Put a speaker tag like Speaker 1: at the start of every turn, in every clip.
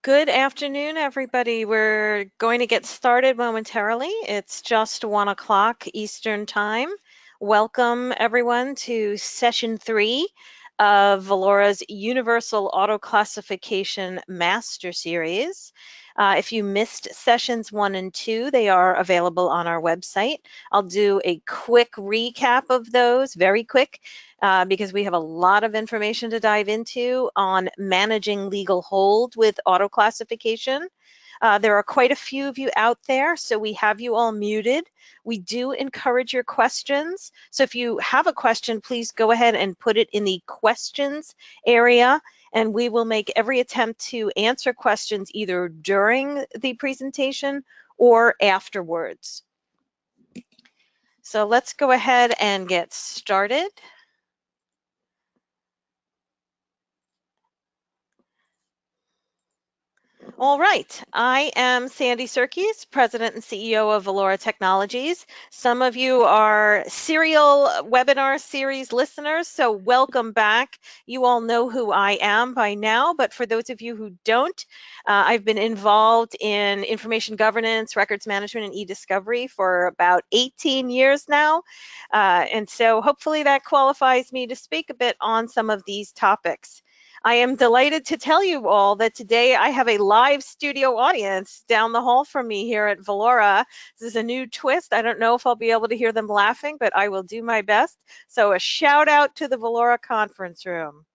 Speaker 1: Good afternoon, everybody. We're going to get started momentarily. It's just 1 o'clock Eastern Time. Welcome, everyone, to Session 3 of Valora's Universal Auto Classification Master Series. If you missed Sessions 1 and 2, they are available on our website. I'll do a quick recap of those, very quick, because we have a lot of information to dive into on managing legal hold with auto classification. There are quite a few of you out there, so we have you all muted. We do encourage your questions. So if you have a question, please go ahead and put it in the questions area, and we will make every attempt to answer questions either during the presentation or afterwards. So let's go ahead and get started. All right, I am Sandy Serkis, President and CEO of Valora Technologies. Some of you are serial webinar series listeners, so welcome back. You all know who I am by now, but for those of you who don't, I've been involved in information governance, records management, and e-discovery for about 18 years now. And so hopefully that qualifies me to speak a bit on some of these topics. I am delighted to tell you all that today I have a live studio audience down the hall from me here at Valora. This is a new twist. I don't know if I'll be able to hear them laughing, but I will do my best. So a shout out to the Valora conference room.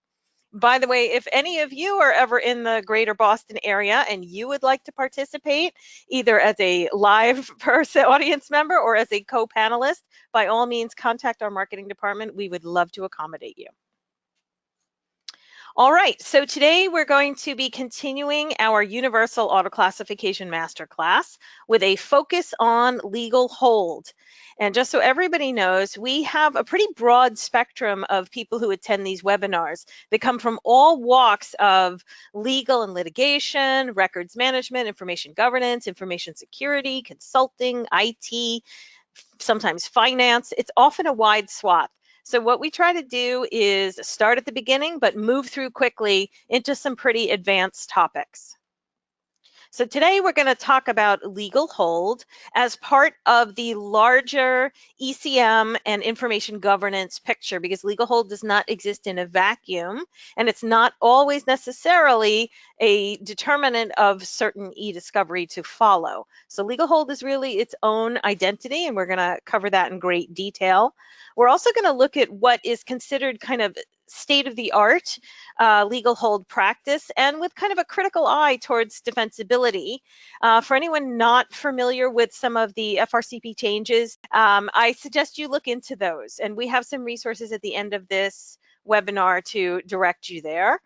Speaker 1: By the way, if any of you are ever in the greater Boston area and you would like to participate, either as a live person, audience member or as a co-panelist, by all means, contact our marketing department. We would love to accommodate you. All right, so today we're going to be continuing our Universal Auto Classification Masterclass with a focus on legal hold. And just so everybody knows, we have a pretty broad spectrum of people who attend these webinars. They come from all walks of legal and litigation, records management, information governance, information security, consulting, IT, sometimes finance. It's often a wide swath. So what we try to do is start at the beginning, but move through quickly into some pretty advanced topics. So today we're going to talk about legal hold as part of the larger ECM and information governance picture, because legal hold does not exist in a vacuum, and it's not always necessarily a determinant of certain e-discovery to follow. So legal hold is really its own identity, and we're going to cover that in great detail. We're also going to look at what is considered kind of state-of-the-art legal hold practice, and with kind of a critical eye towards defensibility. For anyone not familiar with some of the FRCP changes, I suggest you look into those, and we have some resources at the end of this webinar to direct you there.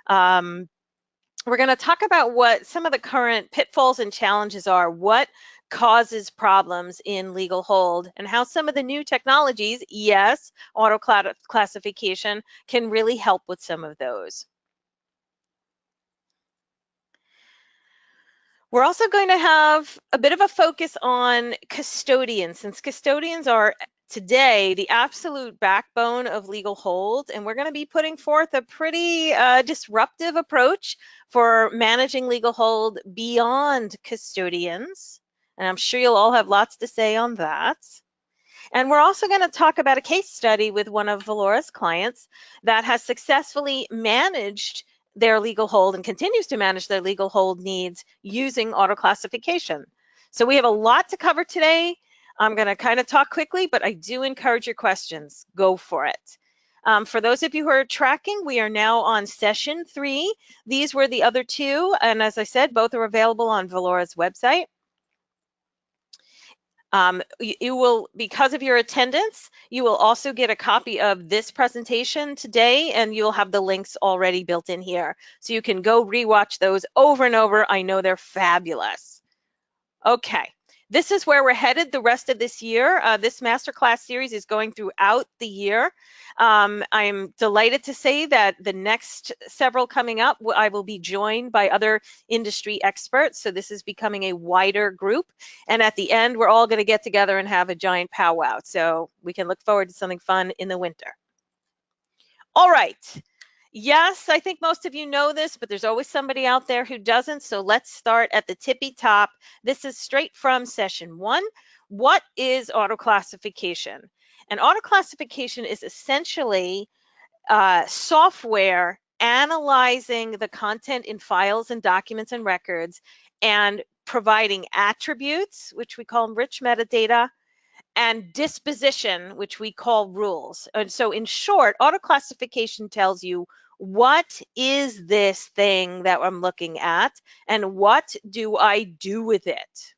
Speaker 1: We're going to talk about what some of the current pitfalls and challenges are, what causes problems in legal hold, and how some of the new technologies, yes, auto classification, can really help with some of those. We're also going to have a bit of a focus on custodians, since custodians are today the absolute backbone of legal hold, and we're going to be putting forth a pretty disruptive approach for managing legal hold beyond custodians. And I'm sure you'll all have lots to say on that. And we're also going to talk about a case study with one of Valora's clients that has successfully managed their legal hold and continues to manage their legal hold needs using auto classification. So we have a lot to cover today. I'm going to kind of talk quickly, but I do encourage your questions. Go for it. For those of you who are tracking, we are now on session 3. These were the other 2, and as I said, both are available on Valora's website. You will, because of your attendance, you will also get a copy of this presentation today, and you'll have the links already built in here. So you can go rewatch those over and over. I know they're fabulous. Okay, this is where we're headed the rest of this year. This masterclass series is going throughout the year. I'm delighted to say that the next several coming up, I will be joined by other industry experts. So this is becoming a wider group. And at the end, we're all going to get together and have a giant powwow. So we can look forward to something fun in the winter. All right. Yes, I think most of you know this, but there's always somebody out there who doesn't. So let's start at the tippy top. This is straight from session 1. What is auto-classification? And auto-classification is essentially software analyzing the content in files and documents and records and providing attributes, which we call rich metadata, and disposition, which we call rules. And so in short, auto-classification tells you, what is this thing that I'm looking at and what do I do with it?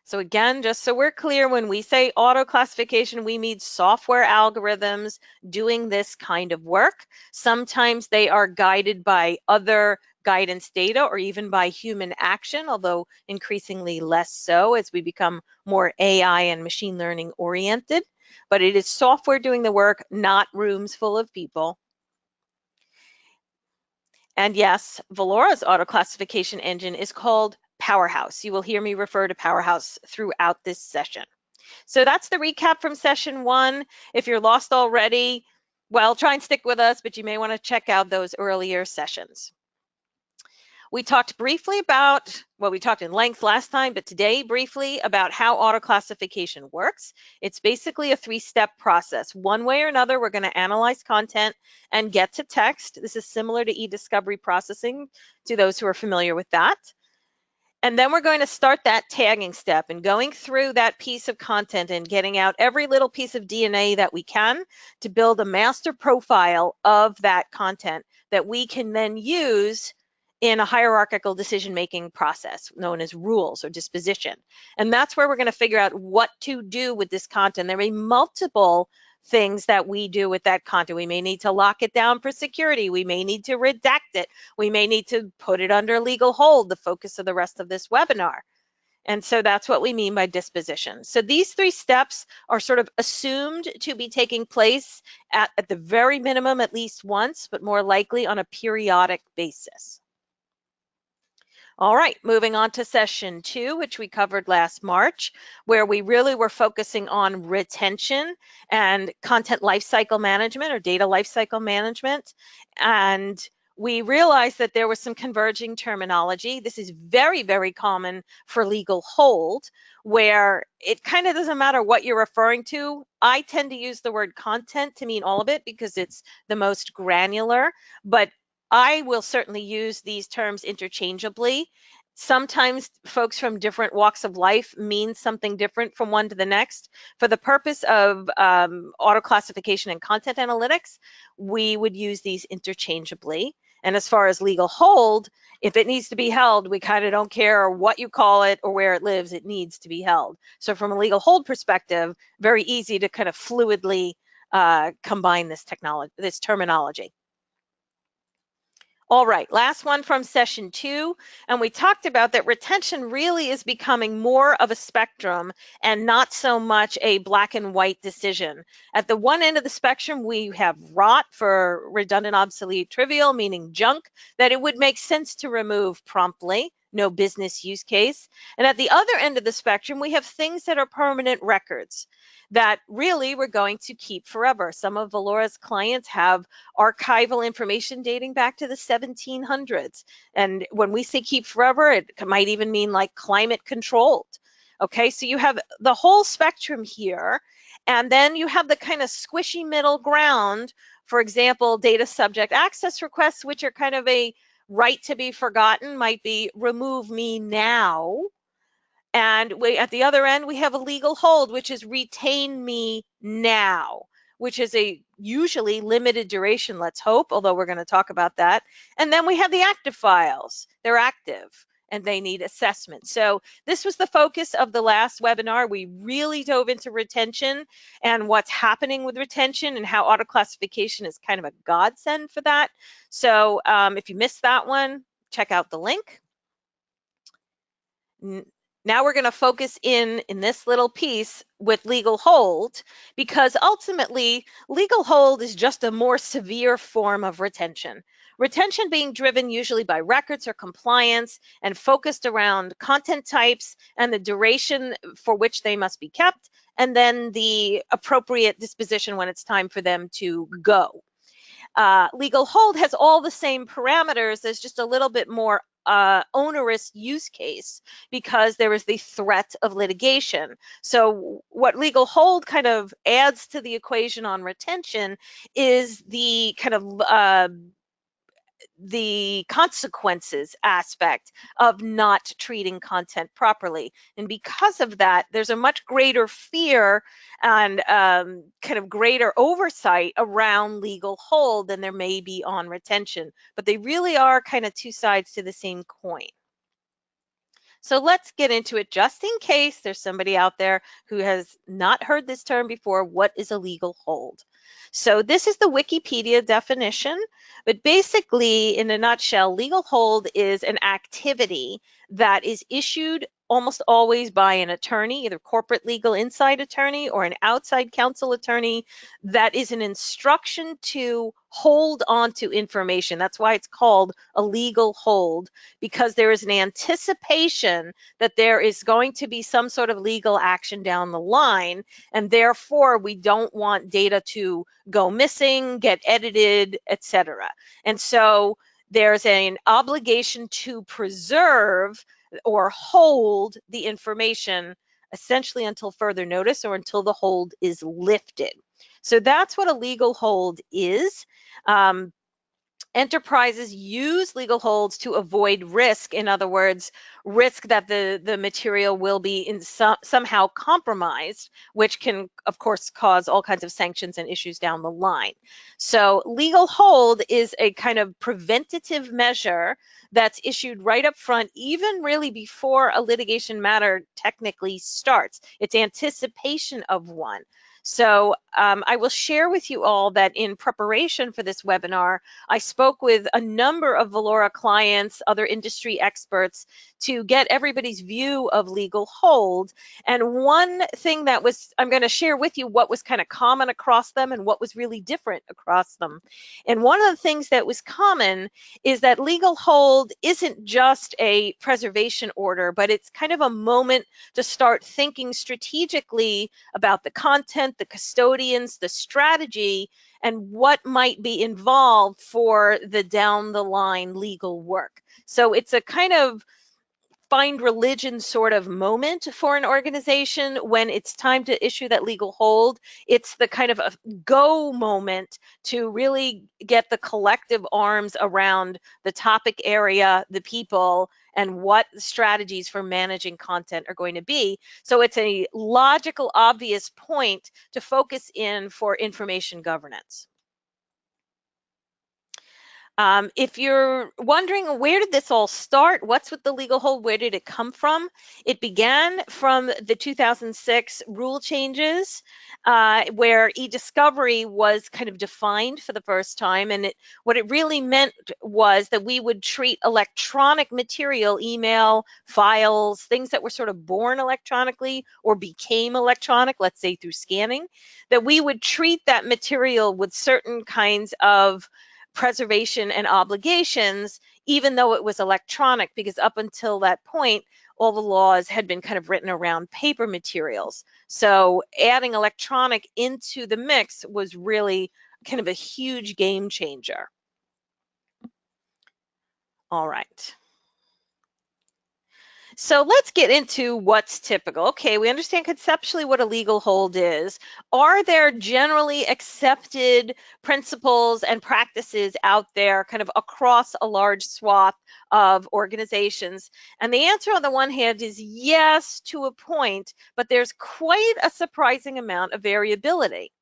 Speaker 1: So again, just so we're clear, when we say auto-classification, we mean software algorithms doing this kind of work. Sometimes they are guided by other guidance data or even by human action, although increasingly less so as we become more AI and machine learning oriented. But it is software doing the work, not rooms full of people. And yes, Valora's auto-classification engine is called Powerhouse. You will hear me refer to Powerhouse throughout this session. So that's the recap from session 1. If you're lost already, well, try and stick with us, but you may want to check out those earlier sessions. We talked briefly about, well, we talked in length last time, but today briefly about how auto-classification works. It's basically a 3-step process. One way or another, we're going to analyze content and get to text. This is similar to e-discovery processing, to those who are familiar with that. And then we're going to start that tagging step and going through that piece of content and getting out every little piece of DNA that we can to build a master profile of that content that we can then use in a hierarchical decision-making process known as rules or disposition. And that's where we're going to figure out what to do with this content. There may be multiple things that we do with that content. We may need to lock it down for security. We may need to redact it. We may need to put it under legal hold, the focus of the rest of this webinar. And so that's what we mean by disposition. So these 3 steps are sort of assumed to be taking place at the very minimum at least once, but more likely on a periodic basis. All right, moving on to session 2, which we covered last March, where we really were focusing on retention and content lifecycle management or data lifecycle management. And we realized that there was some converging terminology. This is very, very common for legal hold, where it kind of doesn't matter what you're referring to. I tend to use the word content to mean all of it because it's the most granular, but I will certainly use these terms interchangeably. Sometimes folks from different walks of life mean something different from one to the next. For the purpose of auto classification and content analytics, we would use these interchangeably. And as far as legal hold, if it needs to be held, we kind of don't care what you call it or where it lives, it needs to be held. So from a legal hold perspective, very easy to kind of fluidly combine this terminology. All right, last one from session 2, and we talked about that retention really is becoming more of a spectrum and not so much a black and white decision. At the one end of the spectrum, we have ROT for redundant, obsolete, trivial, meaning junk, that it would make sense to remove promptly, no business use case. And at the other end of the spectrum, we have things that are permanent records that really we're going to keep forever. Some of Valora's clients have archival information dating back to the 1700s. And when we say keep forever, it might even mean like climate controlled. Okay, so you have the whole spectrum here. And then you have the kind of squishy middle ground, for example, data subject access requests, which are kind of a right to be forgotten, might be remove me now. And at the other end, we have a legal hold, which is retain me now, which is a usually limited duration, let's hope, although we're going to talk about that. And then we have the active files. They're active and they need assessment. So this was the focus of the last webinar. We really dove into retention and what's happening with retention and how auto classification is kind of a godsend for that. So if you missed that one, check out the link. Now we're going to focus in this little piece with legal hold, because ultimately legal hold is just a more severe form of retention. Retention being driven usually by records or compliance and focused around content types and the duration for which they must be kept, and then the appropriate disposition when it's time for them to go. Legal hold has all the same parameters. There's just a little bit more onerous use case because there is the threat of litigation. So what legal hold kind of adds to the equation on retention is the kind of the consequences aspect of not treating content properly. And because of that, there's a much greater fear and kind of greater oversight around legal hold than there may be on retention. But they really are kind of two sides to the same coin. So let's get into it just in case there's somebody out there who has not heard this term before. What is a legal hold? So this is the Wikipedia definition, but basically in a nutshell, legal hold is an activity that is issued almost always by an attorney, either corporate legal inside attorney or an outside counsel attorney, that is an instruction to hold on to information. That's why it's called a legal hold, because there is an anticipation that there is going to be some sort of legal action down the line, and therefore we don't want data to go missing, get edited, etc. And so there's an obligation to preserve or hold the information essentially until further notice or until the hold is lifted. So that's what a legal hold is. Enterprises use legal holds to avoid risk. In other words, risk that the material will be somehow compromised, which can, of course, cause all kinds of sanctions and issues down the line. So legal hold is a kind of preventative measure that's issued right up front, even really before a litigation matter technically starts. It's anticipation of one. So I will share with you all that in preparation for this webinar, I spoke with a number of Valora clients, other industry experts, to get everybody's view of legal hold. And one thing that was, I'm going to share with you what was kind of common across them and what was really different across them. And one of the things that was common is that legal hold isn't just a preservation order, but it's kind of a moment to start thinking strategically about the content, the custodians, the strategy, and what might be involved for the down the line legal work. So it's a kind of find religion sort of moment for an organization when it's time to issue that legal hold. It's the kind of a go moment to really get the collective arms around the topic area, the people, and what strategies for managing content are going to be. So it's a logical, obvious point to focus in for information governance. If you're wondering where did this all start, what's with the legal hold, where did it come from? It began from the 2006 rule changes where e-discovery was kind of defined for the first time. And what it really meant was that we would treat electronic material, email, files, things that were sort of born electronically or became electronic, let's say through scanning, that we would treat that material with certain kinds of preservation and obligations, even though it was electronic, because up until that point, all the laws had been kind of written around paper materials. So adding electronic into the mix was really kind of a huge game changer. All right. So let's get into what's typical. Okay, we understand conceptually what a legal hold is. Are there generally accepted principles and practices out there kind of across a large swath of organizations? And the answer on the one hand is yes, to a point, but there's quite a surprising amount of variability.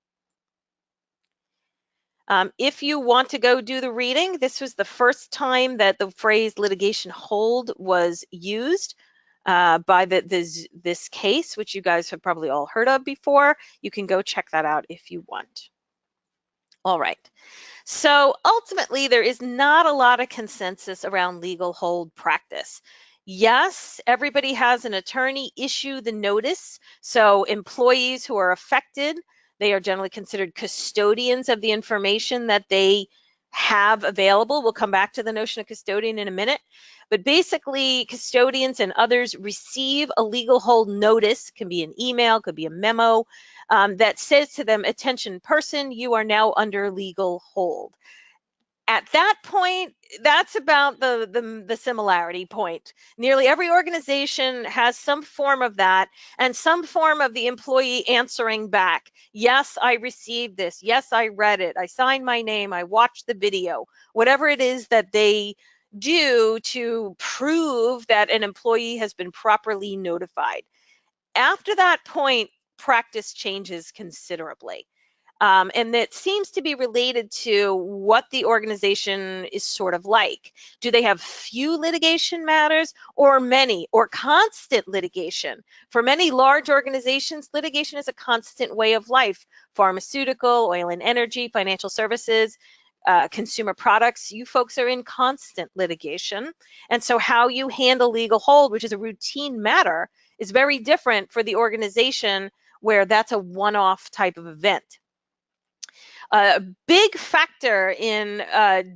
Speaker 1: If you want to go do the reading, this was the first time that the phrase litigation hold was used by this case, which you guys have probably all heard of before. You can go check that out if you want. All right. So ultimately, there is not a lot of consensus around legal hold practice. Yes, everybody has an attorney issue the notice. So employees who are affected, they are generally considered custodians of the information that they have available. We'll come back to the notion of custodian in a minute. But basically, custodians and others receive a legal hold notice, can be an email, could be a memo, that says to them, attention person, you are now under legal hold. At that point, that's about the similarity point. Nearly every organization has some form of that and some form of the employee answering back. Yes, I received this. Yes, I read it. I signed my name. I watched the video. Whatever it is that they do to prove that an employee has been properly notified. After that point, practice changes considerably. And it seems to be related to what the organization is sort of like. Do they have few litigation matters or many or constant litigation? For many large organizations, litigation is a constant way of life. Pharmaceutical, oil and energy, financial services, consumer products, you folks are in constant litigation. And so how you handle legal hold, which is a routine matter, is very different for the organization where that's a one-off type of event. A big factor in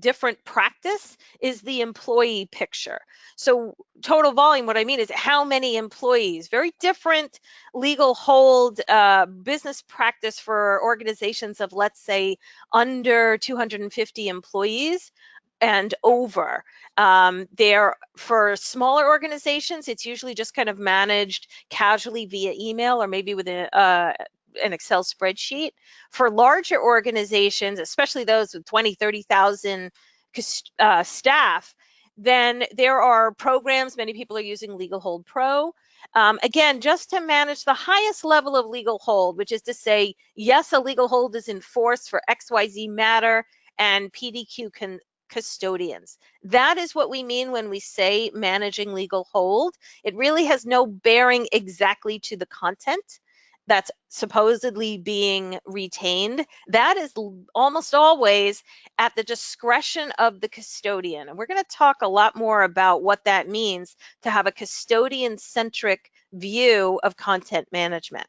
Speaker 1: different practice is the employee picture. So total volume, what I mean is how many employees, very different legal hold business practice for organizations of, let's say, under 250 employees and over. For smaller organizations, it's usually just kind of managed casually via email or maybe with an Excel spreadsheet. For larger organizations, especially those with 20, 30,000 staff, then there are programs. Many people are using Legal Hold Pro. Again, just to manage the highest level of legal hold, which is to say, yes, a legal hold is enforced for XYZ matter and PDQ custodians. That is what we mean when we say managing legal hold. It really has no bearing exactly to the content that's supposedly being retained. That is almost always at the discretion of the custodian. And we're going to talk a lot more about what that means to have a custodian-centric view of content management.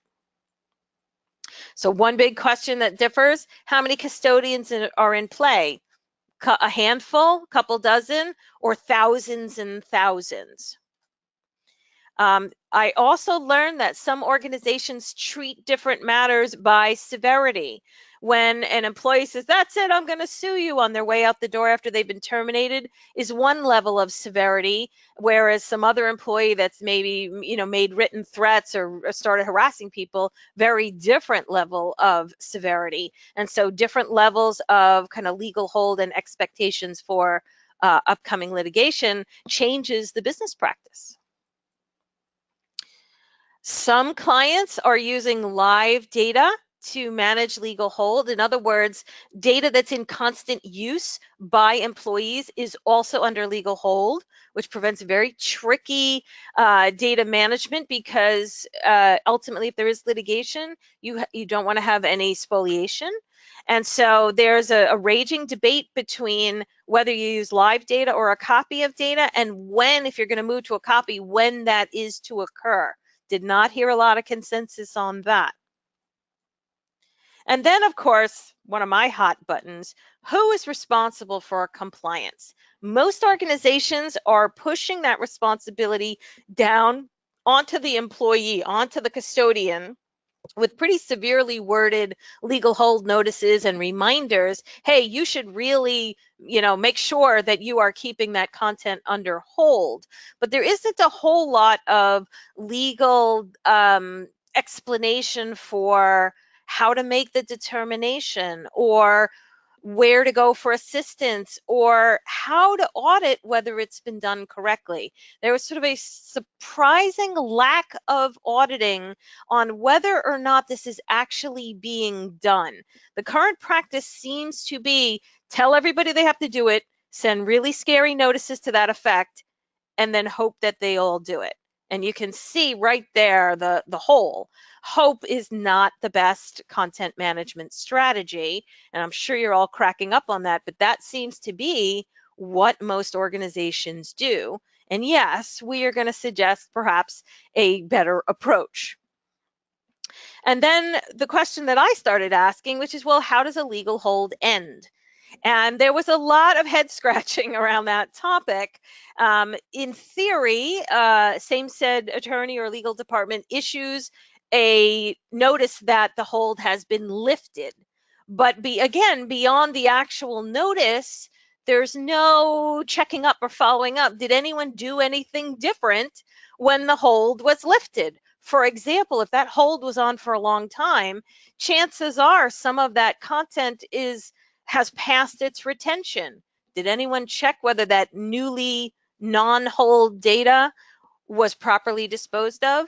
Speaker 1: So one big question that differs, how many custodians are in play? A handful, couple dozen, or thousands and thousands? I also learned that some organizations treat different matters by severity. When an employee says, that's it, I'm going to sue you on their way out the door after they've been terminated, is one level of severity, whereas some other employee that's maybe, made written threats or started harassing people, very different level of severity. And so different levels of kind of legal hold and expectations for upcoming litigation changes the business practice. Some clients are using live data to manage legal hold. In other words, data that's in constant use by employees is also under legal hold, which prevents very tricky data management because ultimately, if there is litigation, you don't want to have any spoliation. And so there's a raging debate between whether you use live data or a copy of data and when, if you're going to move to a copy, when that is to occur. Did not hear a lot of consensus on that. And then, of course, one of my hot buttons, who is responsible for compliance? Most organizations are pushing that responsibility down onto the employee, onto the custodian, with pretty severely worded legal hold notices and reminders. Hey, you should really, make sure that you are keeping that content under hold. But there isn't a whole lot of legal explanation for how to make the determination or where to go for assistance or how to audit whether it's been done correctly. There was sort of a surprising lack of auditing on whether or not this is actually being done. The current practice seems to be tell everybody they have to do it, send really scary notices to that effect, and then hope that they all do it. And you can see right there the hole. Hope is not the best content management strategy. And I'm sure you're all cracking up on that, but that seems to be what most organizations do. And yes, we are going to suggest perhaps a better approach. And then the question that I started asking, which is, well, how does a legal hold end? And there was a lot of head scratching around that topic. In theory, same said attorney or legal department issues a notice that the hold has been lifted. But again, beyond the actual notice, there's no checking up or following up. Did anyone do anything different when the hold was lifted? For example, if that hold was on for a long time, chances are some of that content has passed its retention. Did anyone check whether that newly non-hold data was properly disposed of?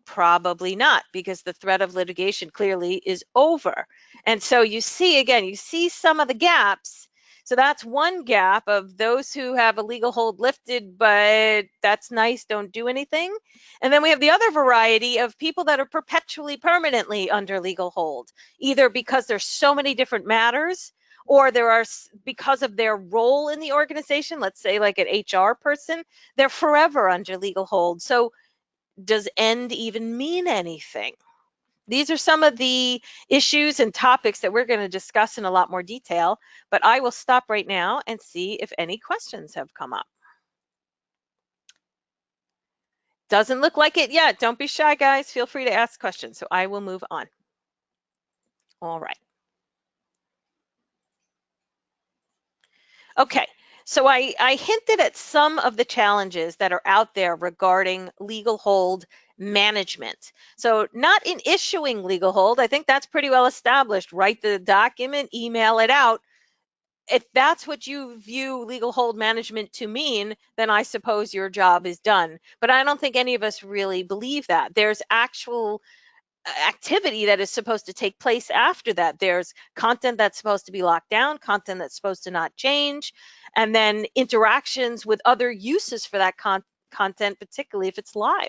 Speaker 1: Probably not, because the threat of litigation clearly is over. And so you see some of the gaps. So that's one gap of those who have a legal hold lifted, but that's nice, don't do anything. And then we have the other variety of people that are perpetually, permanently under legal hold, either because there's so many different matters, or because of their role in the organization, let's say like an HR person, they're forever under legal hold. So does end even mean anything? These are some of the issues and topics that we're going to discuss in a lot more detail, but I will stop right now and see if any questions have come up. Doesn't look like it yet. Don't be shy, guys. Feel free to ask questions. So I will move on. All right. Okay, so I hinted at some of the challenges that are out there regarding legal hold management. So not in issuing legal hold, I think that's pretty well established. Write the document, email it out. If that's what you view legal hold management to mean, then I suppose your job is done. But I don't think any of us really believe that. There's actual activity that is supposed to take place after that. There's content that's supposed to be locked down, content that's supposed to not change, and then interactions with other uses for that content, particularly if it's live.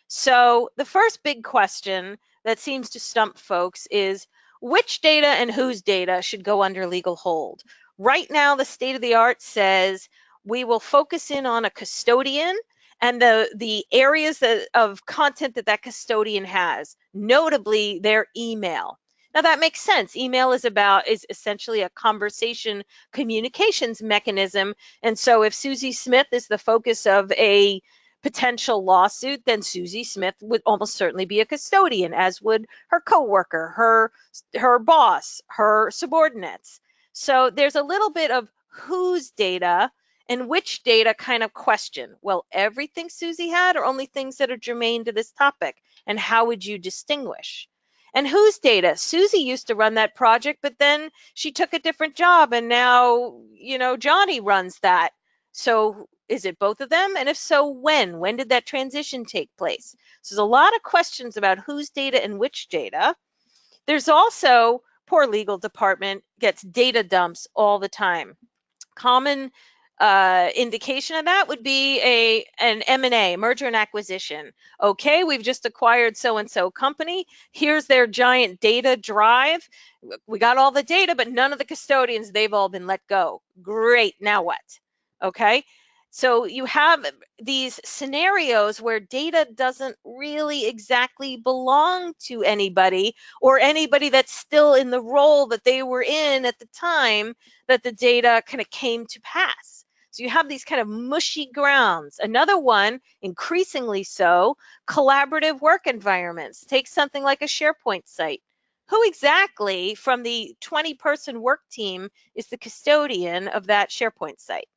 Speaker 1: So the first big question that seems to stump folks is which data and whose data should go under legal hold? Right now, the state of the art says we will focus in on a custodian and the areas of content that custodian has, notably their email. Now that makes sense. Email is essentially a conversation communications mechanism. And so if Susie Smith is the focus of a potential lawsuit, then Susie Smith would almost certainly be a custodian, as would her coworker, her boss, her subordinates. So there's a little bit of whose data and which data kind of question. Well, everything Susie had or only things that are germane to this topic? And how would you distinguish? And whose data? Susie used to run that project, but then she took a different job and now, Johnny runs that. So is it both of them? And if so, when? When did that transition take place? So there's a lot of questions about whose data and which data. There's also, poor legal department gets data dumps all the time. Common indication of that would be an M&A, merger and acquisition. Okay, we've just acquired so-and-so company. Here's their giant data drive. We got all the data, but none of the custodians, they've all been let go. Great, now what? Okay, so you have these scenarios where data doesn't really exactly belong to anybody, or anybody that's still in the role that they were in at the time that the data kind of came to pass. So you have these kind of mushy grounds. Another one, increasingly so, collaborative work environments. Take something like a SharePoint site. Who exactly from the 20-person work team is the custodian of that SharePoint site?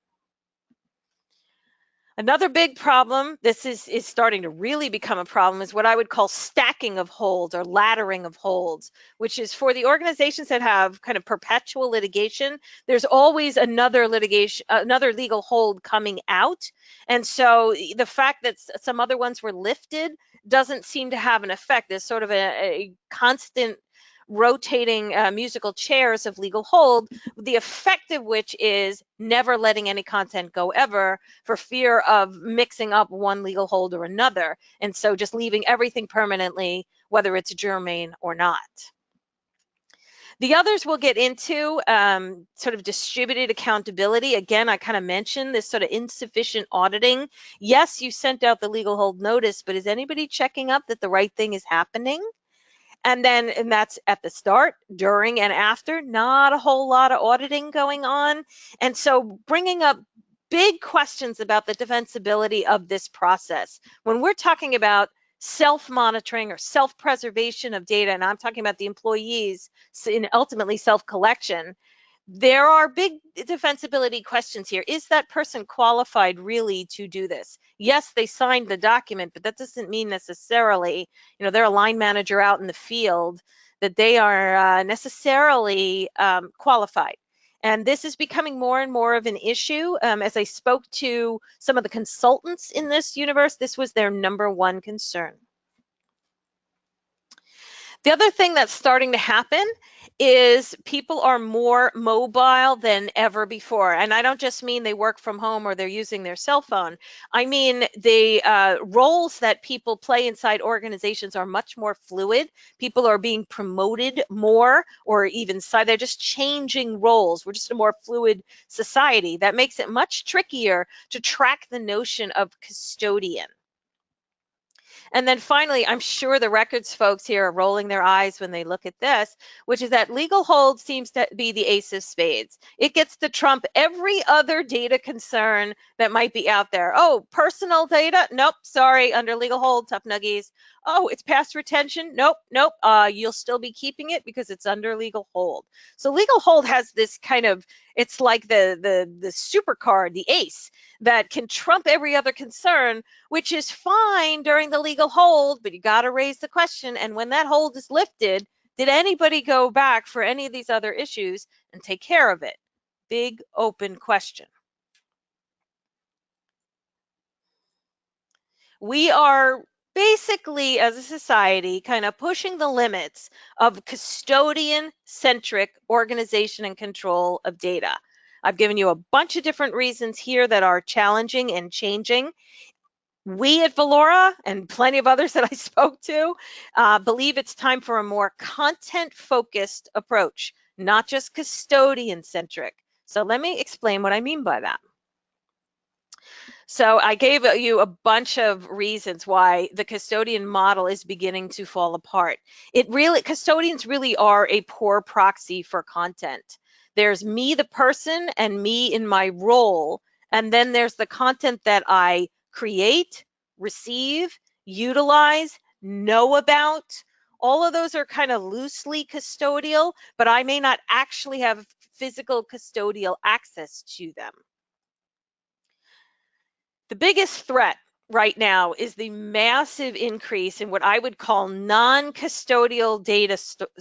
Speaker 1: Another big problem, this is starting to really become a problem, is what I would call stacking of holds or laddering of holds, which is for the organizations that have kind of perpetual litigation, there's always another legal hold coming out. And so the fact that some other ones were lifted doesn't seem to have an effect. There's sort of a constant rotating musical chairs of legal hold, the effect of which is never letting any content go ever for fear of mixing up one legal hold or another. And so just leaving everything permanently, whether it's germane or not. The others we'll get into, sort of distributed accountability. Again, I kind of mentioned this sort of insufficient auditing. Yes, you sent out the legal hold notice, but is anybody checking up that the right thing is happening? And that's at the start, during, and after. Not a whole lot of auditing going on. And so bringing up big questions about the defensibility of this process. When we're talking about self-monitoring or self-preservation of data, and I'm talking about the employees in ultimately self-collection, there are big defensibility questions here. Is that person qualified really to do this? Yes, they signed the document, but that doesn't mean necessarily, they're a line manager out in the field, that they are necessarily qualified. And this is becoming more and more of an issue. As I spoke to some of the consultants in this universe, this was their number one concern. The other thing that's starting to happen is people are more mobile than ever before. And I don't just mean they work from home or they're using their cell phone. I mean the roles that people play inside organizations are much more fluid. People are being promoted more, or even they're just changing roles. We're just a more fluid society. That makes it much trickier to track the notion of custodian. And then finally, I'm sure the records folks here are rolling their eyes when they look at this, which is that legal hold seems to be the ace of spades. It gets to trump every other data concern that might be out there. Oh, personal data? Nope, sorry, under legal hold, tough nuggies. Oh, it's past retention? Nope, nope. You'll still be keeping it because it's under legal hold. So legal hold has this kind of, it's like the super card, the ace, that can trump every other concern, which is fine during the legal hold, but you got to raise the question. And when that hold is lifted, did anybody go back for any of these other issues and take care of it? Big open question. We are basically, as a society, kind of pushing the limits of custodian-centric organization and control of data. I've given you a bunch of different reasons here that are challenging and changing. We at Valora, and plenty of others that I spoke to, believe it's time for a more content-focused approach, not just custodian-centric. So let me explain what I mean by that. So I gave you a bunch of reasons why the custodian model is beginning to fall apart. Custodians really are a poor proxy for content. There's me, the person, and me in my role. And then there's the content that I create, receive, utilize, know about. All of those are kind of loosely custodial, but I may not actually have physical custodial access to them. The biggest threat right now is the massive increase in what I would call non-custodial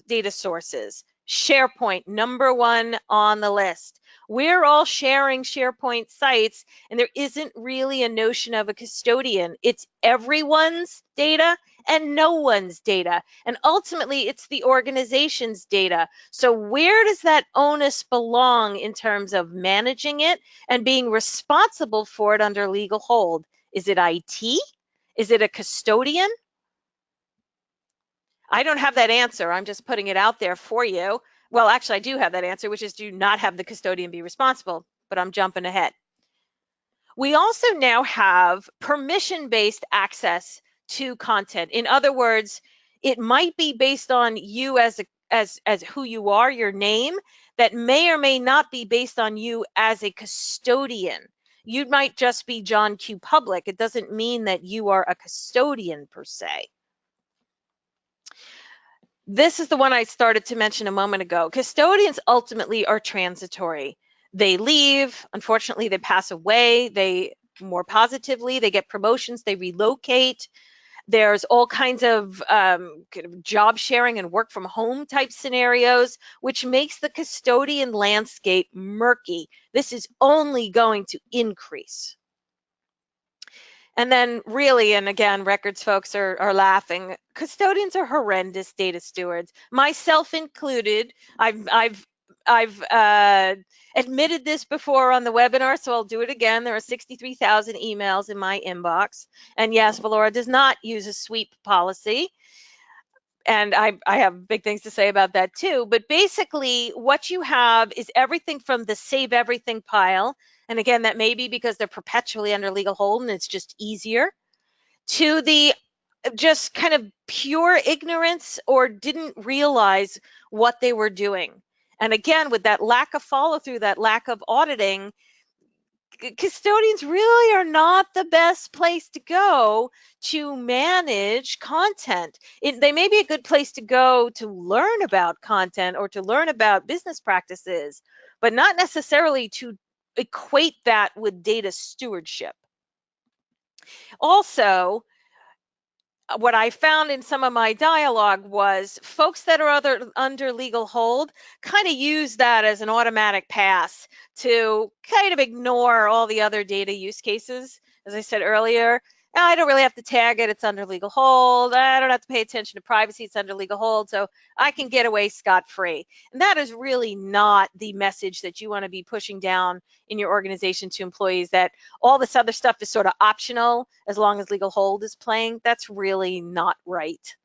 Speaker 1: data sources. SharePoint, number one on the list. We're all sharing SharePoint sites, and there isn't really a notion of a custodian. It's everyone's data and no one's data. And ultimately, it's the organization's data. So where does that onus belong in terms of managing it and being responsible for it under legal hold? Is it IT? Is it a custodian? I don't have that answer. I'm just putting it out there for you. Well, actually, I do have that answer, which is do not have the custodian be responsible, but I'm jumping ahead. We also now have permission-based access to content. In other words, it might be based on you as who you are, your name, that may or may not be based on you as a custodian. You might just be John Q. Public. It doesn't mean that you are a custodian per se. This is the one I started to mention a moment ago. Custodians ultimately are transitory. They leave, unfortunately, they pass away, more positively, they get promotions, they relocate. There's all kinds of job sharing and work from home type scenarios, which makes the custodian landscape murky. This is only going to increase. And then really, and again, records folks are laughing, custodians are horrendous data stewards, myself included. I've admitted this before on the webinar, so I'll do it again. There are 63,000 emails in my inbox. And yes, Valora does not use a sweep policy. And I have big things to say about that too. But basically, what you have is everything from the save everything pile. And again, that may be because they're perpetually under legal hold and it's just easier, to the just kind of pure ignorance or didn't realize what they were doing. And again, with that lack of follow through, that lack of auditing, custodians really are not the best place to go to manage content. They may be a good place to go to learn about content or to learn about business practices, but not necessarily to equate that with data stewardship. Also, what I found in some of my dialogue was folks that are under legal hold kind of use that as an automatic pass to kind of ignore all the other data use cases. As I said earlier, I don't really have to tag it, it's under legal hold. I don't have to pay attention to privacy, it's under legal hold, so I can get away scot-free. And that is really not the message that you want to be pushing down in your organization to employees, that all this other stuff is sort of optional as long as legal hold is playing. That's really not right.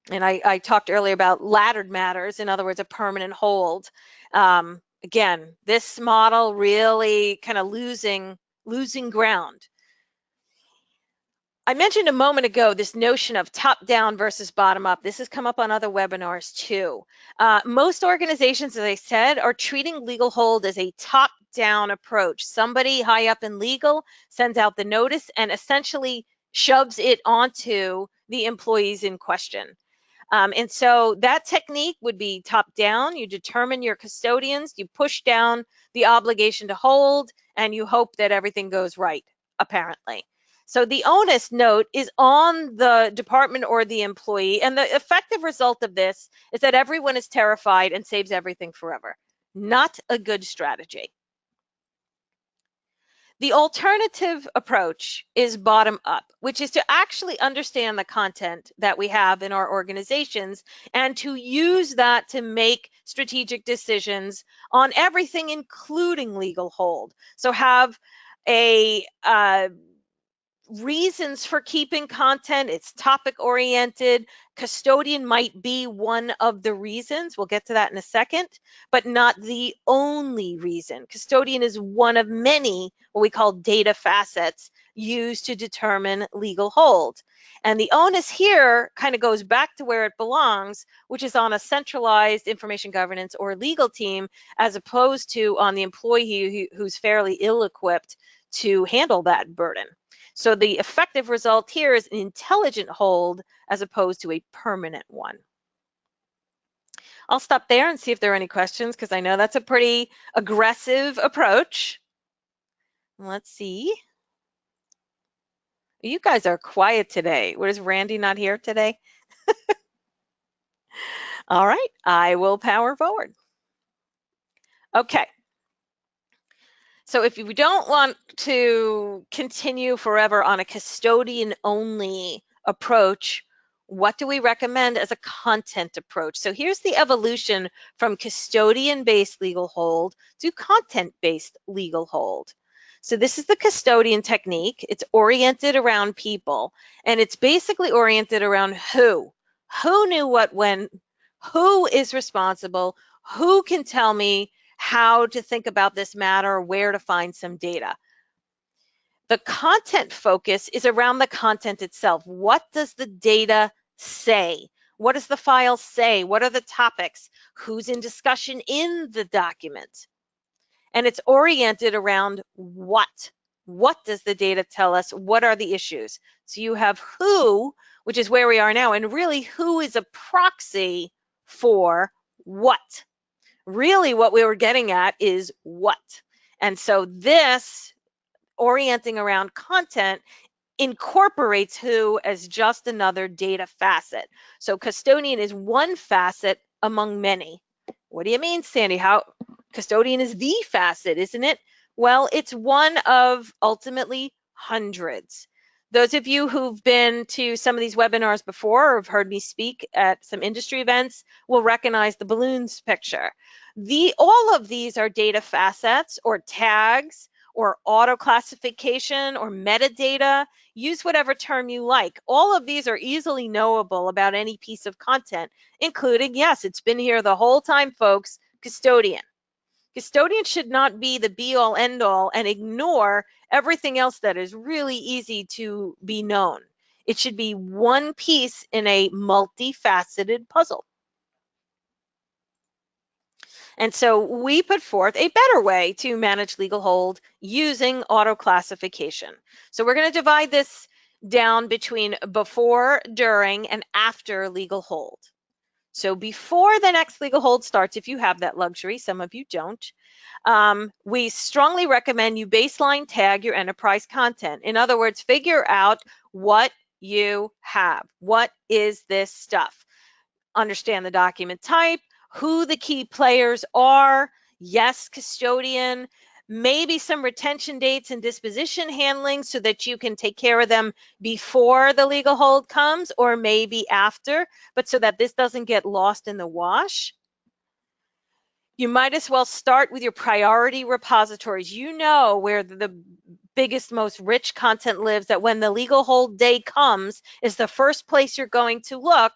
Speaker 1: And I talked earlier about laddered matters, in other words, a permanent hold. Again, this model really kind of losing ground. I mentioned a moment ago this notion of top down versus bottom up. This has come up on other webinars too. Most organizations, as I said, are treating legal hold as a top down approach. Somebody high up in legal sends out the notice and essentially shoves it onto the employees in question. And so that technique would be top down. You determine your custodians, you push down the obligation to hold, and you hope that everything goes right, apparently. So the onus note is on the department or the employee, and the effective result of this is that everyone is terrified and saves everything forever. Not a good strategy. The alternative approach is bottom up, which is to actually understand the content that we have in our organizations and to use that to make strategic decisions on everything, including legal hold. So have a reasons for keeping content. It's topic oriented. Custodian might be one of the reasons. We'll get to that in a second, but not the only reason. Custodian is one of many what we call data facets used to determine legal hold. And the onus here kind of goes back to where it belongs, which is on a centralized information governance or legal team, as opposed to on the employee who's fairly ill-equipped to handle that burden. So the effective result here is an intelligent hold as opposed to a permanent one. I'll stop there and see if there are any questions, because I know that's a pretty aggressive approach. Let's see. You guys are quiet today. What, is Randy not here today? All right, I will power forward. Okay. So if you don't want to continue forever on a custodian only approach, what do we recommend as a content approach? So here's the evolution from custodian-based legal hold to content-based legal hold. So this is the custodian technique. It's oriented around people, and it's basically oriented around who knew what when, who is responsible, who can tell me how to think about this matter, where to find some data. The content focus is around the content itself. What does the data say? What does the file say? What are the topics? Who's in discussion in the document? And it's oriented around what. What does the data tell us? What are the issues? So you have who, which is where we are now, and really who is a proxy for what. Really what we were getting at is what. And so this orienting around content incorporates who as just another data facet. So custodian is one facet among many. What do you mean, Sandy? How custodian is the facet, isn't it? Well, it's one of ultimately hundreds. Those of you who've been to some of these webinars before or have heard me speak at some industry events will recognize the balloons picture. All of these are data facets or tags or auto classification or metadata. Use whatever term you like. All of these are easily knowable about any piece of content, including, yes, it's been here the whole time, folks, custodian. Custodian should not be the be-all, end-all and ignore everything else that is really easy to be known. It should be one piece in a multifaceted puzzle. And so we put forth a better way to manage legal hold using auto classification. So we're going to divide this down between before, during, and after legal hold. So before the next legal hold starts, if you have that luxury, some of you don't, we strongly recommend you baseline tag your enterprise content. In other words, figure out what you have. What is this stuff? Understand the document type, who the key players are, yes, custodian, maybe some retention dates and disposition handling so that you can take care of them before the legal hold comes or maybe after, but so that this doesn't get lost in the wash. You might as well start with your priority repositories. You know where the biggest, most rich content lives, that when the legal hold day comes is the first place you're going to look.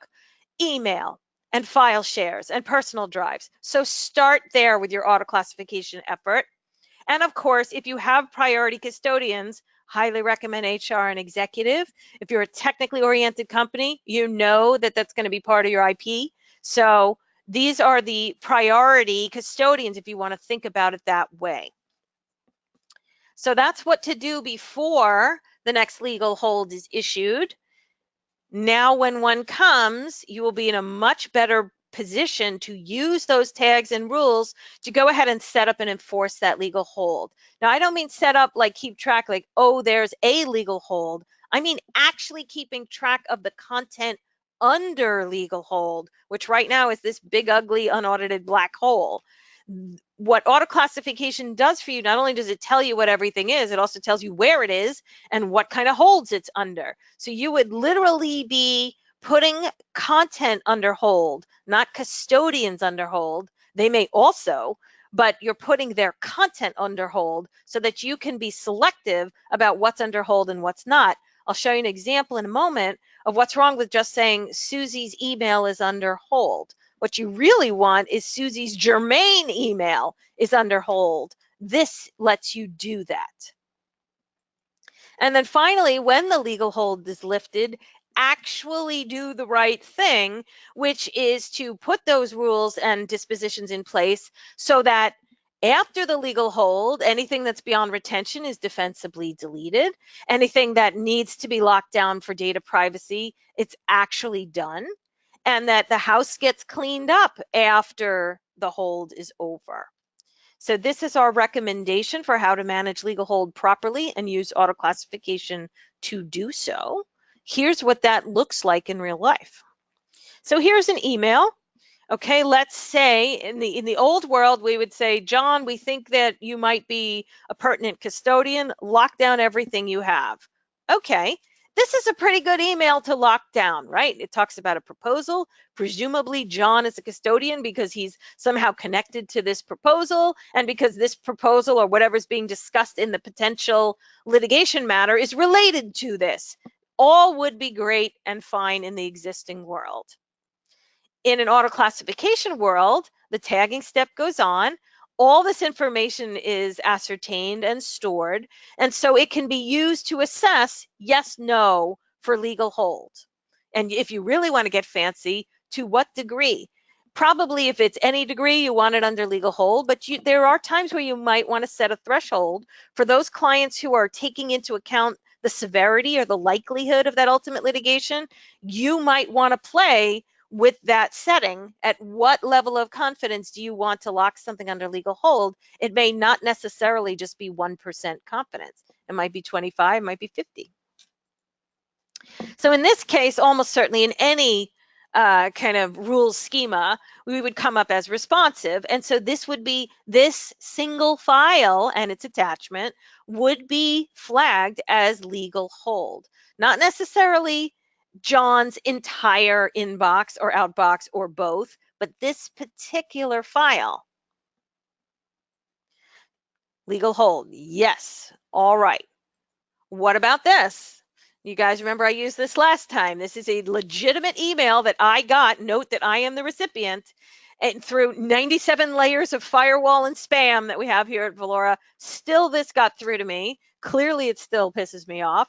Speaker 1: Email and file shares and personal drives. So start there with your auto classification effort. And of course, if you have priority custodians, highly recommend HR and executive. If you're a technically oriented company, you know that that's going to be part of your IP. So these are the priority custodians if you want to think about it that way. So that's what to do before the next legal hold is issued. Now, when one comes, you will be in a much better position to use those tags and rules to go ahead and set up and enforce that legal hold. Now, I don't mean set up like keep track, like, oh, there's a legal hold. I mean actually keeping track of the content under legal hold, which right now is this big, ugly, unaudited black hole. What auto classification does for you, not only does it tell you what everything is, it also tells you where it is and what kind of holds it's under. So you would literally be putting content under hold, not custodians under hold. They may also, but you're putting their content under hold so that you can be selective about what's under hold and what's not. I'll show you an example in a moment of what's wrong with just saying Susie's email is under hold. What you really want is Susie's germane email is under hold. This lets you do that. And then finally, when the legal hold is lifted, actually do the right thing, which is to put those rules and dispositions in place so that after the legal hold, anything that's beyond retention is defensibly deleted. Anything that needs to be locked down for data privacy, it's actually done. And that the house gets cleaned up after the hold is over. So this is our recommendation for how to manage legal hold properly and use auto classification to do so. Here's what that looks like in real life. So here's an email. Okay, let's say in the old world, we would say, John, we think that you might be a pertinent custodian. Lock down everything you have. Okay, this is a pretty good email to lock down, right? It talks about a proposal. Presumably, John is a custodian because he's somehow connected to this proposal, and because this proposal or whatever's being discussed in the potential litigation matter is related to this. All would be great and fine in the existing world. In an auto classification world, the tagging step goes on. All this information is ascertained and stored, and so it can be used to assess yes, no for legal hold. And if you really want to get fancy, to what degree? Probably if it's any degree, you want it under legal hold, but there are times where you might want to set a threshold for those clients who are taking into account the severity or the likelihood of that ultimate litigation. You might want to play with that setting. At what level of confidence do you want to lock something under legal hold? It may not necessarily just be 1% confidence. It might be 25, it might be 50. So in this case, almost certainly in any kind of rules schema, we would come up as responsive. And so this would be, this single file and its attachment would be flagged as legal hold. Not necessarily John's entire inbox or outbox or both, but this particular file. Legal hold, yes. All right. What about this? You guys remember I used this last time. This is a legitimate email that I got. Note that I am the recipient. And through 97 layers of firewall and spam that we have here at Valora, still this got through to me. Clearly, it still pisses me off.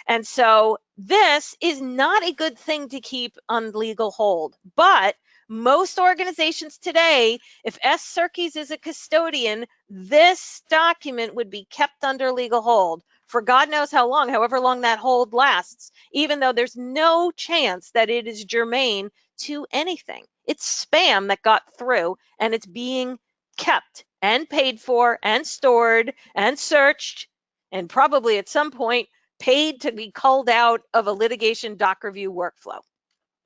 Speaker 1: And so this is not a good thing to keep on legal hold, but most organizations today, if S. Serkis is a custodian, this document would be kept under legal hold for God knows how long, however long that hold lasts, even though there's no chance that it is germane to anything. It's spam that got through, and it's being kept and paid for and stored and searched, and probably at some point paid to be culled out of a litigation doc review workflow.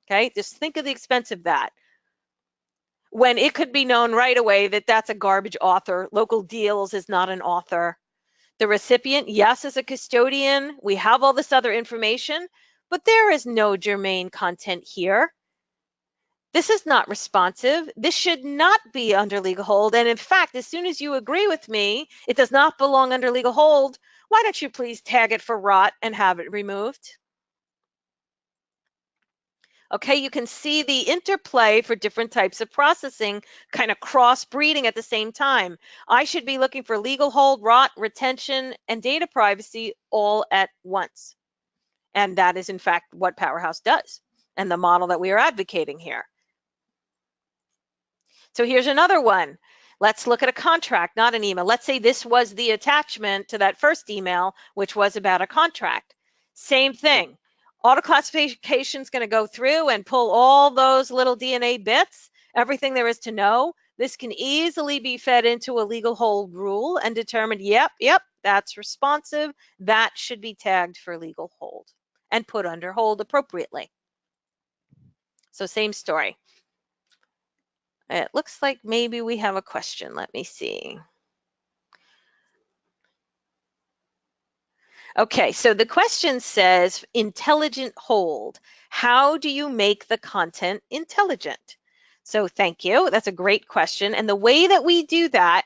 Speaker 1: Okay, just think of the expense of that, when it could be known right away that that's a garbage author. Local Deals is not an author. The recipient, yes, is a custodian. We have all this other information, but there is no germane content here. This is not responsive. This should not be under legal hold. And in fact, as soon as you agree with me, it does not belong under legal hold, why don't you please tag it for rot and have it removed? Okay, you can see the interplay for different types of processing kind of cross-breeding at the same time. I should be looking for legal hold, rot, retention, and data privacy all at once. And that is, in fact, what Powerhouse does, and the model that we are advocating here. So here's another one. Let's look at a contract, not an email. Let's say this was the attachment to that first email, which was about a contract. Same thing. AutoClassification is going to go through and pull all those little DNA bits, everything there is to know. This can easily be fed into a legal hold rule and determined, yep, that's responsive. That should be tagged for legal hold and put under hold appropriately. So same story. It looks like maybe we have a question. Let me see. Okay, so the question says, intelligent hold. How do you make the content intelligent? So thank you. That's a great question. And the way that we do that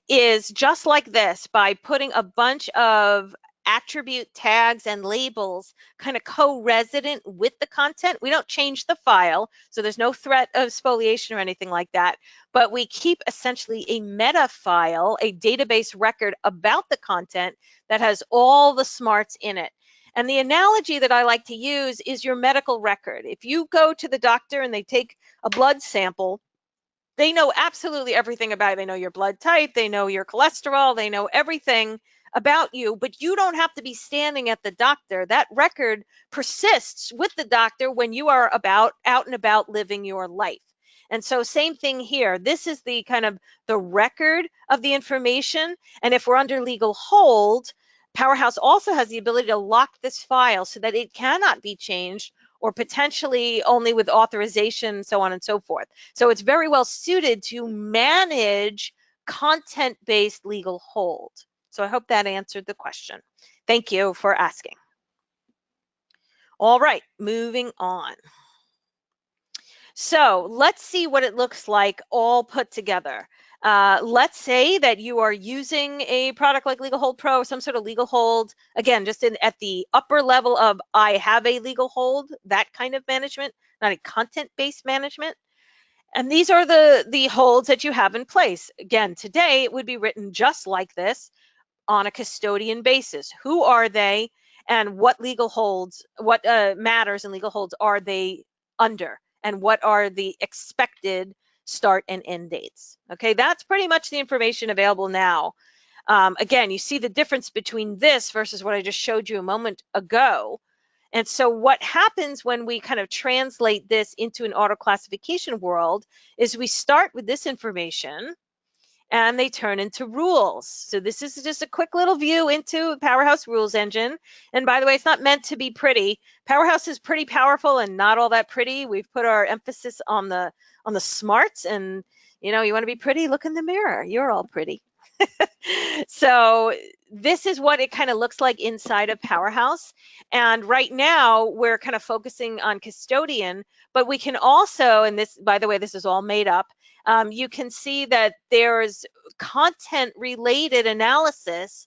Speaker 1: is just like this, by putting a bunch of attribute tags and labels kind of co-resident with the content. We don't change the file, so there's no threat of spoliation or anything like that, but we keep essentially a meta file, a database record about the content that has all the smarts in it. And the analogy that I like to use is your medical record. If you go to the doctor and they take a blood sample, they know absolutely everything about it. They know your blood type, they know your cholesterol, they know everything about you, but you don't have to be standing at the doctor. That record persists with the doctor when you are out and about living your life. And so same thing here. This is the kind of the record of the information. And if we're under legal hold, Powerhouse also has the ability to lock this file so that it cannot be changed, or potentially only with authorization, so on and so forth. So it's very well suited to manage content-based legal hold. So I hope that answered the question. Thank you for asking. All right, moving on. So let's see what it looks like all put together. Let's say that you are using a product like Legal Hold Pro, some sort of legal hold, again, just at the upper level of I have a legal hold, that kind of management, not a content-based management. And these are the holds that you have in place. Again, today it would be written just like this on a custodian basis. Who are they, and what legal holds, what matters in legal holds are they under, and what are the expected start and end dates? Okay, that's pretty much the information available now. Again, you see the difference between this versus what I just showed you a moment ago. And so what happens when we kind of translate this into an auto classification world is we start with this information and they turn into rules. So this is just a quick little view into Powerhouse Rules Engine. And by the way, it's not meant to be pretty. Powerhouse is pretty powerful and not all that pretty. We've put our emphasis on the smarts, and you know, you want to be pretty, look in the mirror. You're all pretty. So this is what it kind of looks like inside of Powerhouse. And right now we're kind of focusing on custodian, but we can also, and this, by the way, this is all made up. You can see that there's content related analysis,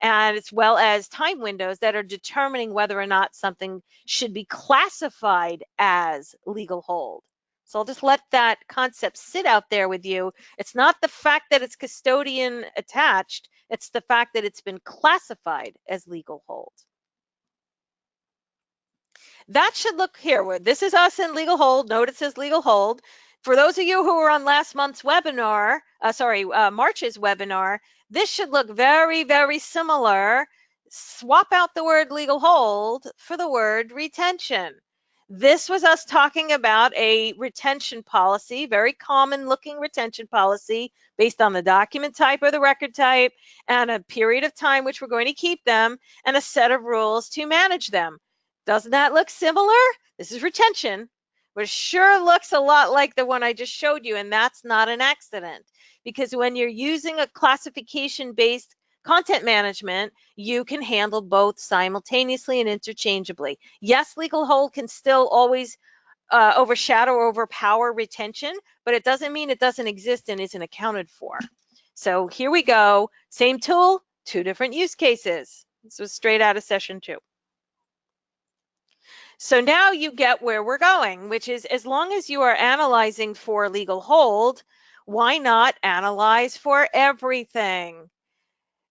Speaker 1: and as well as time windows that are determining whether or not something should be classified as legal hold. So I'll just let that concept sit out there with you. It's not the fact that it's custodian attached, it's the fact that it's been classified as legal hold. That should look here. This is us in legal hold. Note it says legal hold. For those of you who were on last month's webinar, March's webinar, this should look very, very similar. Swap out the word legal hold for the word retention. This was us talking about a retention policy, very common looking retention policy based on the document type or the record type and a period of time which we're going to keep them and a set of rules to manage them. Doesn't that look similar? This is retention, but it sure looks a lot like the one I just showed you, and that's not an accident. Because when you're using a classification-based content management, you can handle both simultaneously and interchangeably. Yes, legal hold can still always overshadow or overpower retention, but it doesn't mean it doesn't exist and isn't accounted for. So here we go. Same tool, two different use cases. This was straight out of session 2. So now you get where we're going, which is as long as you are analyzing for legal hold, why not analyze for everything?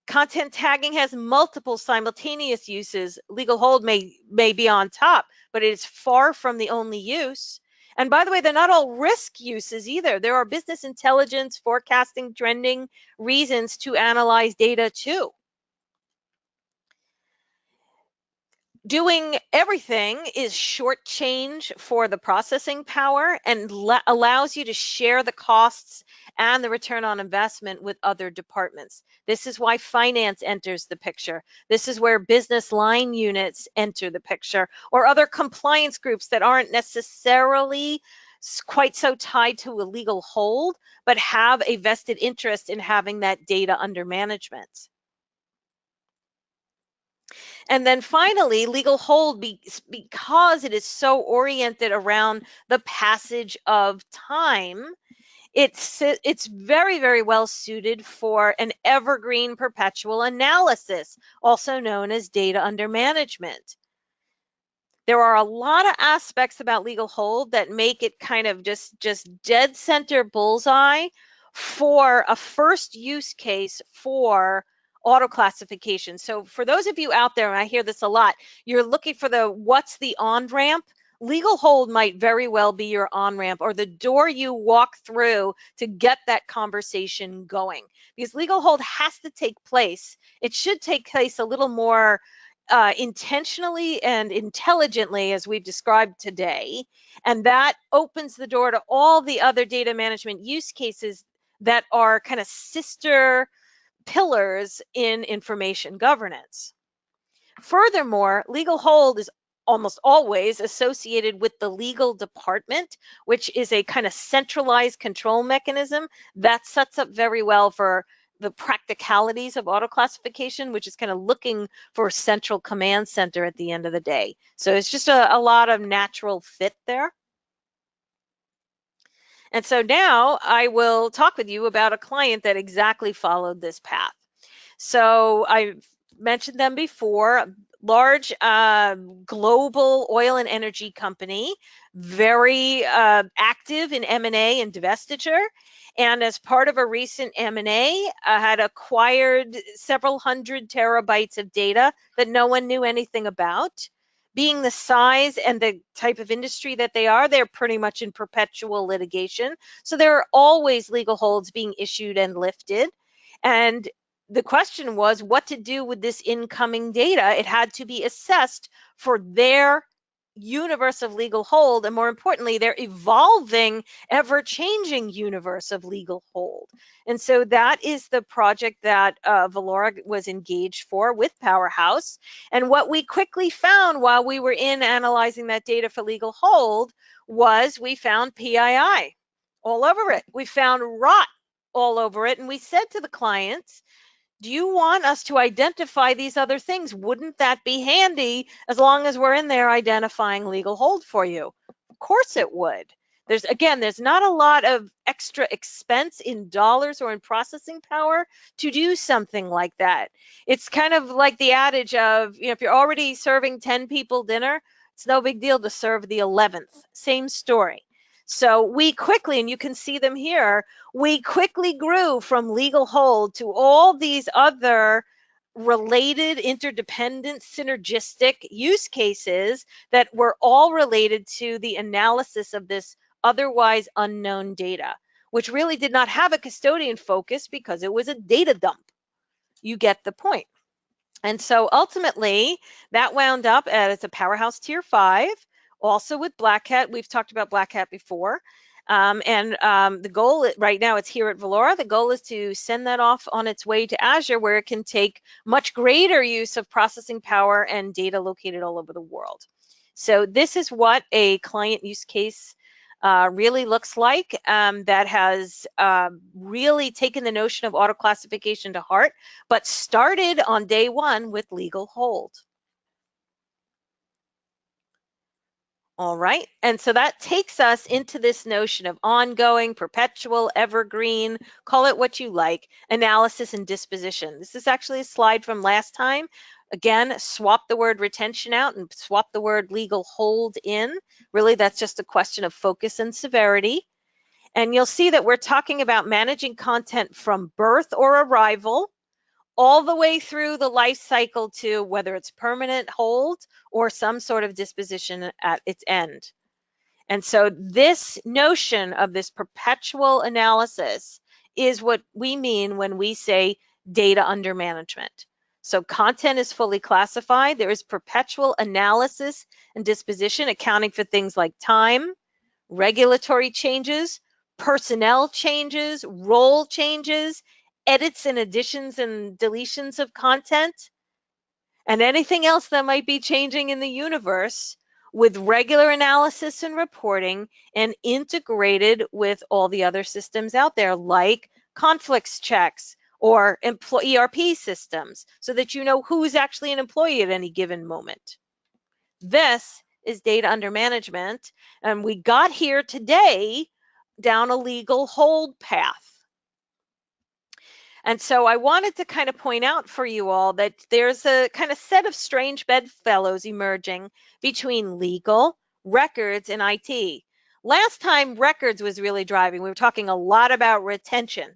Speaker 1: Content tagging has multiple simultaneous uses. Legal hold may be on top, but it is far from the only use. And by the way, they're not all risk uses either. There are business intelligence, forecasting, trending reasons to analyze data too. Doing everything is short change for the processing power and allows you to share the costs and the return on investment with other departments. This is why finance enters the picture. This is where business line units enter the picture, or other compliance groups that aren't necessarily quite so tied to a legal hold, but have a vested interest in having that data under management. And then finally, legal hold, because it is so oriented around the passage of time, it's very, very well suited for an evergreen perpetual analysis, also known as data under management. There are a lot of aspects about legal hold that make it kind of just dead center bullseye for a first use case for auto classification. So for those of you out there, and I hear this a lot, you're looking for what's the on-ramp. Legal hold might very well be your on-ramp or the door you walk through to get that conversation going, because legal hold has to take place. It should take place a little more intentionally and intelligently, as we've described today, and that opens the door to all the other data management use cases that are kind of sister pillars in information governance. Furthermore, legal hold is almost always associated with the legal department, which is a kind of centralized control mechanism that sets up very well for the practicalities of auto classification, which is kind of looking for a central command center at the end of the day. So it's just a lot of natural fit there. And so now I will talk with you about a client that exactly followed this path. So I've mentioned them before, large global oil and energy company, very active in M&A and divestiture. And as part of a recent M&A, had acquired several hundred terabytes of data that no one knew anything about. Being the size and the type of industry that they are, they're pretty much in perpetual litigation. So there are always legal holds being issued and lifted. And the question was what to do with this incoming data. It had to be assessed for their universe of legal hold, and more importantly, their evolving, ever-changing universe of legal hold. And so that is the project that Valora was engaged for with Powerhouse. And what we quickly found while we were in analyzing that data for legal hold was we found PII all over it. We found rot all over it. And we said to the clients, do you want us to identify these other things? Wouldn't that be handy as long as we're in there identifying legal hold for you? Of course it would. There's not a lot of extra expense in dollars or in processing power to do something like that. It's kind of like the adage of, if you're already serving 10 people dinner, it's no big deal to serve the 11th. Same story. So we quickly, and you can see them here, we quickly grew from legal hold to all these other related, interdependent, synergistic use cases that were all related to the analysis of this otherwise unknown data, which really did not have a custodian focus because it was a data dump. You get the point. And so ultimately, that wound up as a powerhouse tier 5, also with Black Hat. We've talked about Black Hat before. The goal right now, it's here at Valora. The goal is to send that off on its way to Azure, where it can take much greater use of processing power and data located all over the world. So this is what a client use case really looks like, that has really taken the notion of auto classification to heart, but started on day one with legal hold. All right, and so that takes us into this notion of ongoing, perpetual, evergreen, call it what you like, analysis and disposition. This is actually a slide from last time. Again, swap the word retention out and swap the word legal hold in. Really, that's just a question of focus and severity. And you'll see that we're talking about managing content from birth or arrival all the way through the life cycle to whether it's permanent hold or some sort of disposition at its end. And so this notion of this perpetual analysis is what we mean when we say data under management. So content is fully classified. There is perpetual analysis and disposition, accounting for things like time, regulatory changes, personnel changes, role changes, edits and additions and deletions of content, and anything else that might be changing in the universe, with regular analysis and reporting and integrated with all the other systems out there like conflicts checks or ERP systems, so that you know who's actually an employee at any given moment. This is data under management, and we got here today down a legal hold path. And so I wanted to kind of point out for you all that there's a kind of set of strange bedfellows emerging between legal, records, and IT. Last time records was really driving. We were talking a lot about retention.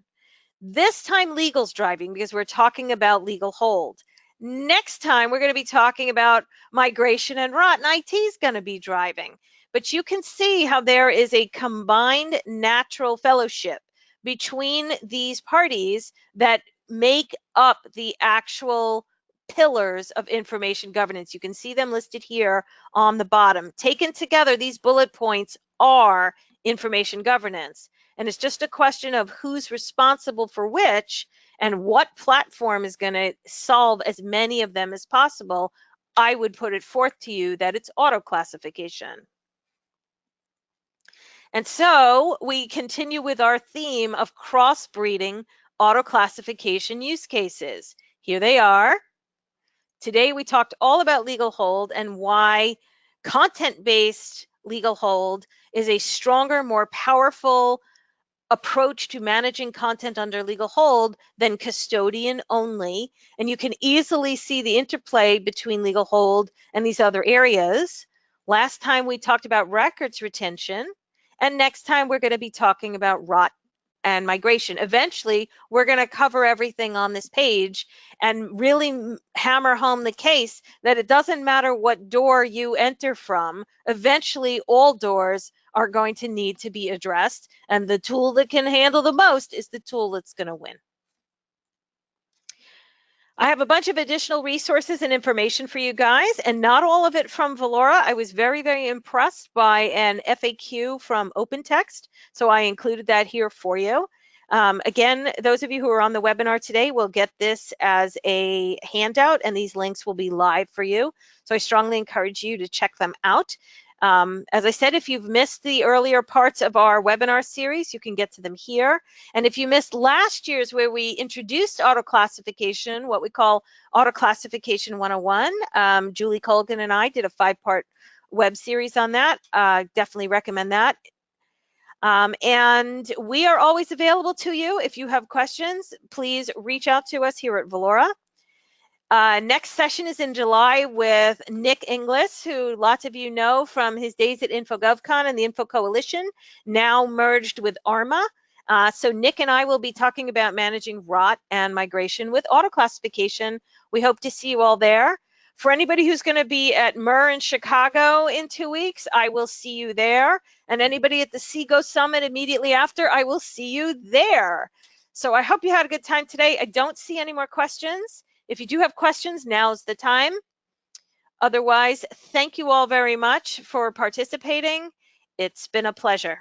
Speaker 1: This time legal's driving because we're talking about legal hold. Next time we're going to be talking about migration and rot, and IT is going to be driving. But you can see how there is a combined natural fellowship between these parties that make up the actual pillars of information governance. You can see them listed here on the bottom. Taken together, these bullet points are information governance. And it's just a question of who's responsible for which and what platform is going to solve as many of them as possible. I would put it forth to you that it's auto classification. And so we continue with our theme of crossbreeding auto classification use cases. Here they are. Today we talked all about legal hold and why content-based legal hold is a stronger, more powerful approach to managing content under legal hold than custodian only. And you can easily see the interplay between legal hold and these other areas. Last time we talked about records retention, and next time we're going to be talking about rot and migration. Eventually, we're going to cover everything on this page and really hammer home the case that it doesn't matter what door you enter from. Eventually, all doors are going to need to be addressed, and the tool that can handle the most is the tool that's going to win. I have a bunch of additional resources and information for you guys, and not all of it from Valora. I was very, very impressed by an FAQ from OpenText, so I included that here for you. Again, those of you who are on the webinar today will get this as a handout, and these links will be live for you. So I strongly encourage you to check them out. As I said, if you've missed the earlier parts of our webinar series, you can get to them here. And if you missed last year's where we introduced auto classification, what we call Auto Classification 101, Julie Colgan and I did a 5-part web series on that. Definitely recommend that. And we are always available to you. If you have questions, please reach out to us here at Valora. Next session is in July with Nick Inglis, who lots of you know from his days at InfoGovCon and the Info Coalition, now merged with ARMA. So Nick and I will be talking about managing rot and migration with auto classification. We hope to see you all there. For anybody who's going to be at MER in Chicago in 2 weeks, I will see you there. And anybody at the Seago Summit immediately after, I will see you there. So I hope you had a good time today. I don't see any more questions. If you do have questions, now's the time. Otherwise, thank you all very much for participating. It's been a pleasure.